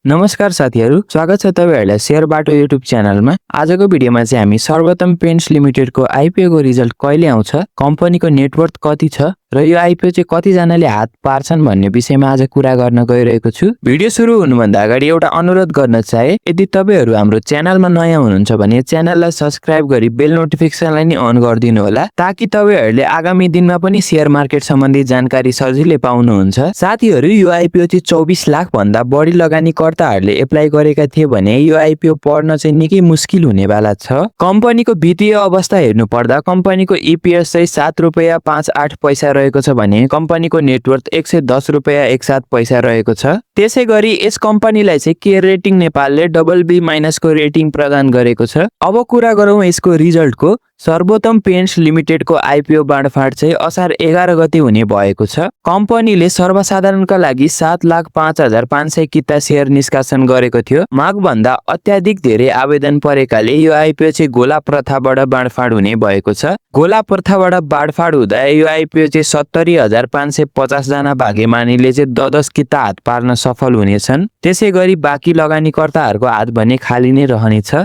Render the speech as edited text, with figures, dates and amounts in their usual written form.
नमस्कार साथीहरु, स्वागत छ तपाईहरुलाई शेयर बाटो युट्युब च्यानलमा। आजको भिडियोमा चाहिँ हामी सर्वोत्तम पेन्ट्स लिमिटेडको आईपीओ को रिजल्ट कहिले आउँछ, कम्पनीको नेटवर्थ कति छ र यो आईपीओ चाहिँ कति जनाले हात पार्छन् भन्ने विषयमा आज कुरा गर्न गइरहेको छु। भिडियो सुरु हुनुभन्दा अगाडि एउटा अनुरोध गर्न चाहे, यदि तपाईहरु हाम्रो च्यानलमा नयाँ हुनुहुन्छ भने च्यानललाई सब्स्क्राइब गरी बेल नोटिफिकेसनलाई नि अन गरिदिनु होला, ताकि तपाईहरुले आगामी दिनमा पनि शेयर मार्केट सम्बन्धी जानकारी सजिलै पाउनुहुन्छ। साथीहरु, यो आईपीओ चाहिँ 24 लाख भन्दा बढी लगानीकर्ताहरूले एप्लाई गरेका थिए भने यो आईपीओ पढ्न चाहिँ निकै मुस्किल हुनेवाला छ। कम्पनीको वित्तीय अवस्था हेर्नु पर्दा कम्पनीको ईपीएस चाहिँ 7 रुपैयाँ 58 पैसा रहेको छ भने कम्पनीको नेटवर्थ 110 रुपैयाँ 17 पैसा रहेको छ। त्यसैगरी यस कम्पनीलाई चाहिँ केयर रेटिङ नेपालले BB- को रेटिङ प्रदान गरेको छ। अब कुरा गरौँ यसको रिजल्टको। सर्वोत्तम पेन्ट्स लिमिटेडको आईपीओ बाँडफाँड चाहिँ असार 11 गते हुने भएको छ। कम्पनीले सर्वसाधारणका लागि 7,05,500 किता शेयर निष्कासन गरेको थियो। मागभन्दा अत्याधिक धेरै आवेदन परेकाले यो आईपीओ चाहिँ गोला प्रथाबाट बाँडफाँड हुने भएको छ। गोला प्रथाबाट बाँडफाँड हुँदा यो आईपीओ चाहिँ 70,550 जना भाग्यमानीले चाहिँ 10 किता हात पार्न सफल हुनेछन्। त्यसैगरी बाँकी लगानीकर्ताहरूको हात भने खाली नै रहनेछ।